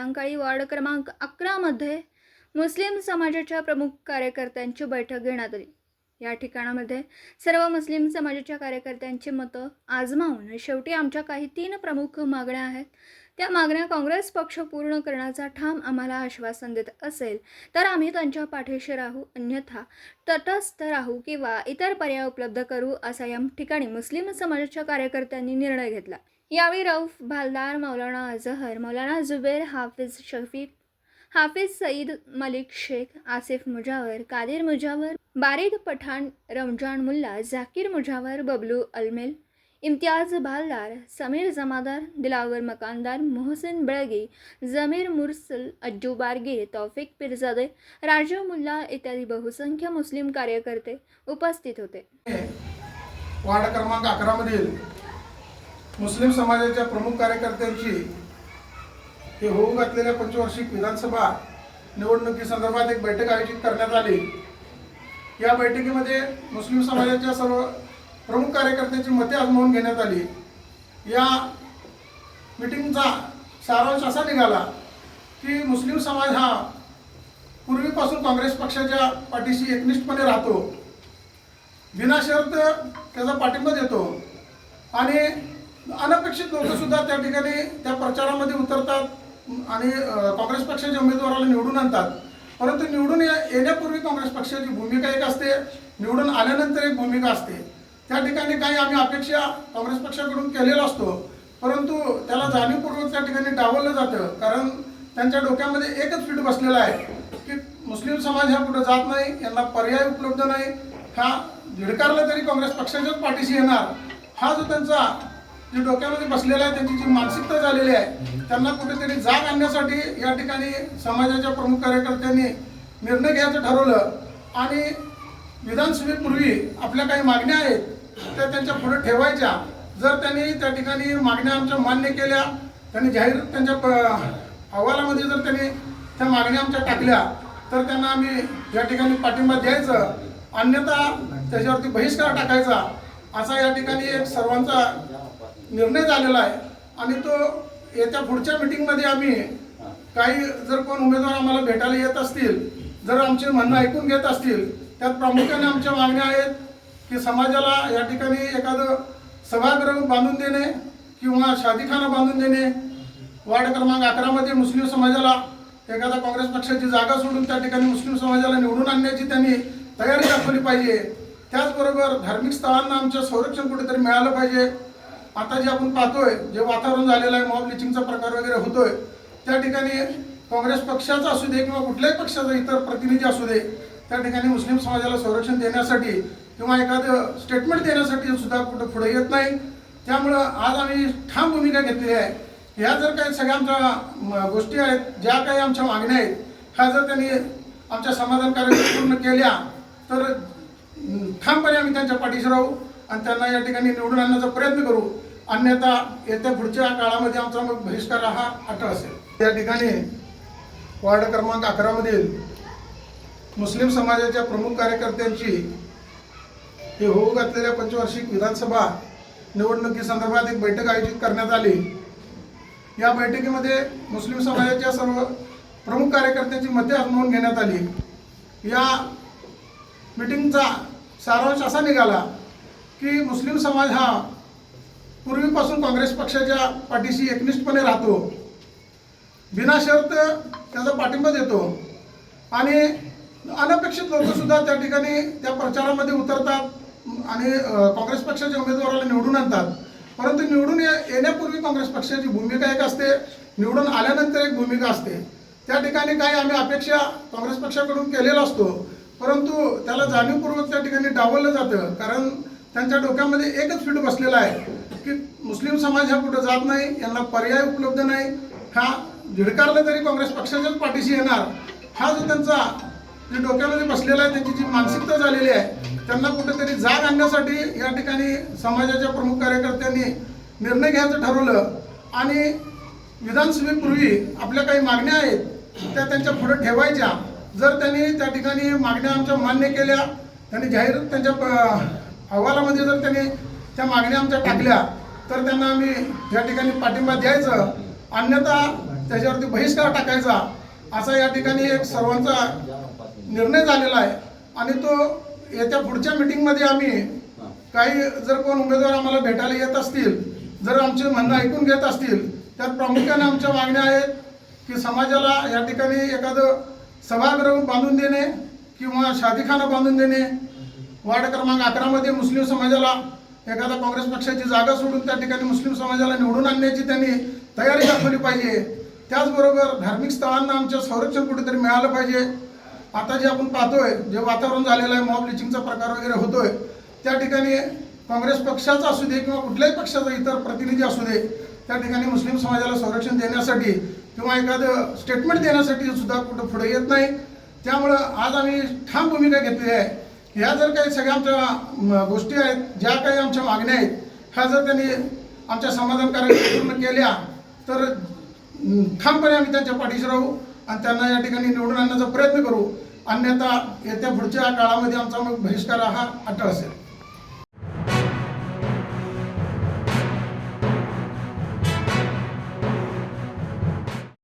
सायंकाळी वॉर्ड क्रमांक 11 मध्ये मुस्लिम समाजाच्या प्रमुख कार्यकर्त्यांची बैठक घेण्यात आली। या ठिकाणामध्ये सर्व मुस्लिम समाजाच्या कार्यकर्त्यांची मतं आजमावून शेवटी आमच्या काही 3 प्रमुख मागण्या आहेत। त्या मागण्या काँग्रेस पक्ष पूर्ण करण्याचा ठाम आम्हाला आश्वासन देत असेल तर आम्ही त्यांच्या पाठीशी राहू, अन्यथा तटस्थ राहू किंवा इतर पर्याय उपलब्ध करू, असा या ठिकाणी मुस्लिम समाजाच्या कार्यकर्त्यांनी निर्णय घेतला। यावेळी रऊफ भालदार, मौलाना अजहर, मौलाना जुबेर, हाफिज शफीक, हाफिज सईद, मलिक शेख, आसिफ मुजावर, कादिर मुजावर, बारिद पठाण, रमजान मुल्ला, जाकिर मुजावर, बबलू अलमेल, इम्तियाज भालदार, समीर जमादार, दिलावर मकानदार, मोहसिन बेळगी, जमीर मुरसल, अज्जू बारगे, तौफिक पिरजादे, राजीव मुल्ला इत्यादी बहुसंख्य मुस्लिम कार्यकर्ते उपस्थित होते। वार्ड क्रमांक 11 मधील मुस्लिम समाजाच्या प्रमुख कार्यकर्त्यांची हे होऊ घातलेल्या पंचवार्षिक विधानसभा निवडणुकीसंदर्भात एक बैठक आयोजित करण्यात आली। या बैठकीमध्ये मुस्लिम समाजाच्या सर्व प्रमुख कार्यकर्त्यांची मते आजमावून घेण्यात आली। या मीटिंगचा सारांश असा निघाला की मुस्लिम समाज हा पूर्वीपासून काँग्रेस पक्षाच्या पाठीशी एकनिष्ठपणे राहतो, बिनशर्त त्याचा पाठिंबा देतो आणि अनपेक्षित लोकसुद्धा त्या ठिकाणी त्या प्रचारामध्ये उतरतात आणि काँग्रेस पक्षाच्या उमेदवाराला निवडून आणतात। परंतु निवडून येण्यापूर्वी काँग्रेस पक्षाची भूमिका एक असते, निवडून आल्यानंतर एक भूमिका असते। त्या ठिकाणी काही आम्ही अपेक्षा काँग्रेस पक्षाकडून केलेला असतो, परंतु त्याला जाणीवपूर्वक त्या ठिकाणी डावललं जातं, कारण त्यांच्या डोक्यामध्ये एकच फीट बसलेला आहे की मुस्लिम समाज हा कुठं जात नाही, यांना पर्याय उपलब्ध नाही, हा झिडकारला तरी काँग्रेस पक्षाच्याच पाठीशी येणार, हा जो त्यांचा जे डोक्यामध्ये बसलेला आहे, त्यांची जी मानसिकता झालेली आहे, त्यांना कुठेतरी जाग आणण्यासाठी या ठिकाणी समाजाच्या प्रमुख कार्यकर्त्यांनी निर्णय घ्यायचं ठरवलं आणि विधानसभेपूर्वी आपल्या काही मागण्या आहेत त्या त्यांच्या पुढे ठेवायच्या। जर त्यांनी त्या ठिकाणी मागण्या आमच्या मान्य केल्या, त्यांनी जाहीर त्यांच्या अहवालामध्ये जर त्यांनी त्या मागण्या आमच्या टाकल्या तर त्यांना आम्ही या ठिकाणी पाठिंबा द्यायचं, अन्यथा त्याच्यावरती बहिष्कार टाकायचा, असा या ठिकाणी एक सर्वांचा निर्णय झालेला आहे। आणि तो येत्या पुढच्या मीटिंगमध्ये आम्ही काही जर कोण उमेदवार आम्हाला भेटायला येत असतील, जर आमचे म्हणणं ऐकून घेत असतील, त्यात प्रामुख्याने आमच्या मागण्या आहेत की समाजाला या ठिकाणी एखादं सभागृह बांधून देणे किंवा शादीखाना बांधून देणे, वार्ड क्रमांक 11 मध्ये मुस्लिम समाजाला एखादा काँग्रेस पक्षाची जागा सोडून त्या ठिकाणी मुस्लिम समाजाला निवडून आणण्याची त्यांनी तयारी दाखवली पाहिजे। त्याचबरोबर धार्मिक स्थळांना आमचं संरक्षण कुठेतरी मिळालं पाहिजे। आता जे आपण पाहतोय, जे वातावरण झालेलं आहे, मॉब लिचिंगचा प्रकार वगैरे होतोय, त्या ठिकाणी काँग्रेस पक्षाचा असू दे किंवा कुठल्याही पक्षाचा इतर प्रतिनिधी असू दे, त्या ठिकाणी मुस्लिम समाजाला संरक्षण देण्यासाठी किंवा एखादं स्टेटमेंट देण्यासाठी सुद्धा कुठं पुढे येत नाही। त्यामुळं आज आम्ही ठाम भूमिका घेतलेली आहे। ह्या जर काही सगळ्या आमच्या गोष्टी आहेत, ज्या काही आमच्या मागण्या आहेत, ह्या जर त्यांनी आमच्या समाधानकारक पूर्ण केल्या तर ठामपणे आम्ही त्यांच्या पाठीशी राहू आणि त्यांना या ठिकाणी निवडून आणण्याचा प्रयत्न करू, अन्यथा येत्या पुढच्या काळामध्ये आमचा मग बहिष्कार हा अटळ असेल। या ठिकाणी वार्ड क्रमांक 11 मधील मुस्लिम समाजाच्या प्रमुख कार्यकर्त्यांची हे होऊ घातलेल्या पंचवार्षिक विधानसभा निवडणुकीसंदर्भात एक बैठक आयोजित करण्यात आली। या बैठकीमध्ये मुस्लिम समाजाच्या सर्व प्रमुख कार्यकर्त्यांची मते आजमावून घेण्यात आली। या मीटिंगचा सारांश असा निघाला की मुस्लिम समाज हा पूर्वीपासून काँग्रेस पक्षाच्या पाठीशी एकनिष्ठपणे राहतो, बिनशर्त त्याचा पाठिंबा देतो आणि अनपेक्षित लोकसुद्धा त्या ठिकाणी त्या प्रचारामध्ये उतरतात आणि काँग्रेस पक्षाच्या उमेदवाराला निवडून आणतात। परंतु निवडून येण्यापूर्वी काँग्रेस पक्षाची भूमिका एक असते, निवडून आल्यानंतर एक भूमिका असते। त्या ठिकाणी काही आम्ही अपेक्षा काँग्रेस पक्षाकडून केलेला असतो, परंतु त्याला जाणीवपूर्वक त्या ठिकाणी डावललं जातं, कारण त्यांच्या डोक्यामध्ये एकच फीट बसलेला आहे की मुस्लिम समाज हा कुठं जात नाही, यांना पर्याय उपलब्ध नाही, हा झिडकारला तरी काँग्रेस पक्षाच्याच पाठीशी येणार, हा जो त्यांचा जे डोक्यामध्ये बसलेला आहे, त्यांची जी मानसिकता झालेली आहे, त्यांना कुठेतरी जाग आणण्यासाठी या ठिकाणी समाजाच्या प्रमुख कार्यकर्त्यांनी निर्णय घ्यायचं ठरवलं आणि विधानसभेपूर्वी आपल्या काही मागण्या आहेत त्या त्यांच्या पुढे ठेवायच्या। जर त्यांनी त्या ठिकाणी मागण्या आमच्या मान्य केल्या, त्यांनी जाहीर त्यांच्या अहवालामध्ये जर त्यांनी त्या मागण्या आमच्या टाकल्या तर त्यांना आम्ही या ठिकाणी पाठिंबा द्यायचं, अन्यथा त्याच्यावरती बहिष्कार टाकायचा असा या ठिकाणी एक सर्वांचा निर्णय झालेला आहे. आणि तो येत्या पुढच्या मीटिंगमध्ये आम्ही काही जर कोण उमेदवार आम्हाला भेटायला येत असतील, जर आमचे म्हणणं ऐकून घेत असतील, त्यात प्रामुख्याने आमच्या मागण्या आहेत की समाजाला या ठिकाणी एखादं सभागृह बांधून देणे किंवा शादीखाना बांधून देणे, वार्ड क्रमांक 11 मध्ये मुस्लिम समाजाला एखादा काँग्रेस पक्षाची जागा सोडून त्या ठिकाणी मुस्लिम समाजाला निवडून आणण्याची त्यांनी तयारी दाखवली पाहिजे. त्याचबरोबर धार्मिक स्थळांना आमचं संरक्षण कुठेतरी मिळालं पाहिजे. आता जे आपण पाहतोय, जे वातावरण झालेलं आहे, मॉब लिचिंगचा प्रकार वगैरे होतोय, त्या ठिकाणी काँग्रेस पक्षाचा असू दे किंवा कुठल्याही पक्षाचा इतर प्रतिनिधी असू दे, त्या ठिकाणी मुस्लिम समाजाला संरक्षण देण्यासाठी किंवा एखादं स्टेटमेंट देण्यासाठी सुद्धा कुठं पुढे येत नाही. त्यामुळं आज आम्ही ठाम भूमिका घेतली आहे. ह्या जर काही सगळ्या आमच्या गोष्टी आहेत, ज्या काही आमच्या मागण्या आहेत, ह्या जर त्यांनी आमच्या समाधानकारक पूर्ण केल्या तर ठामपणे आम्ही त्यांच्या पाठीशी राहू आणि त्यांना या ठिकाणी निवडून आणण्याचा प्रयत्न करू. अन्यथा येत्या पुढच्या काळामध्ये आमचा मग बहिष्कार हा अटळ असेल.